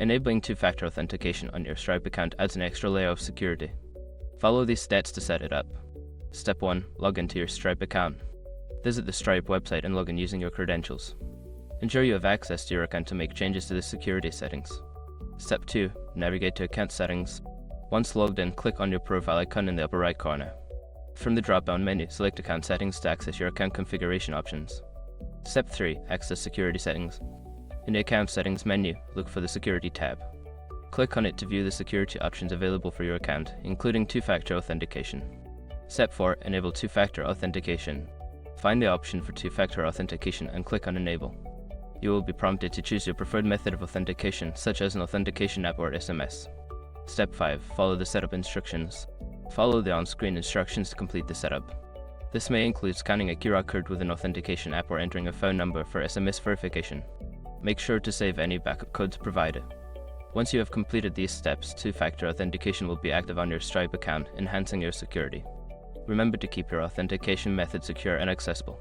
Enabling two-factor authentication on your Stripe account adds an extra layer of security. Follow these steps to set it up. Step 1. Log into your Stripe account. Visit the Stripe website and log in using your credentials. Ensure you have access to your account to make changes to the security settings. Step 2. Navigate to Account Settings. Once logged in, click on your profile icon in the upper right corner. From the drop-down menu, select Account Settings to access your account configuration options. Step 3. Access Security Settings. In the Account Settings menu, look for the Security tab. Click on it to view the security options available for your account, including two-factor authentication. Step 4. Enable two-factor authentication. Find the option for two-factor authentication and click on Enable. You will be prompted to choose your preferred method of authentication, such as an authentication app or SMS. Step 5. Follow the setup instructions. Follow the on-screen instructions to complete the setup. This may include scanning a QR code with an authentication app or entering a phone number for SMS verification. Make sure to save any backup codes provided. Once you have completed these steps, two-factor authentication will be active on your Stripe account, enhancing your security. Remember to keep your authentication method secure and accessible.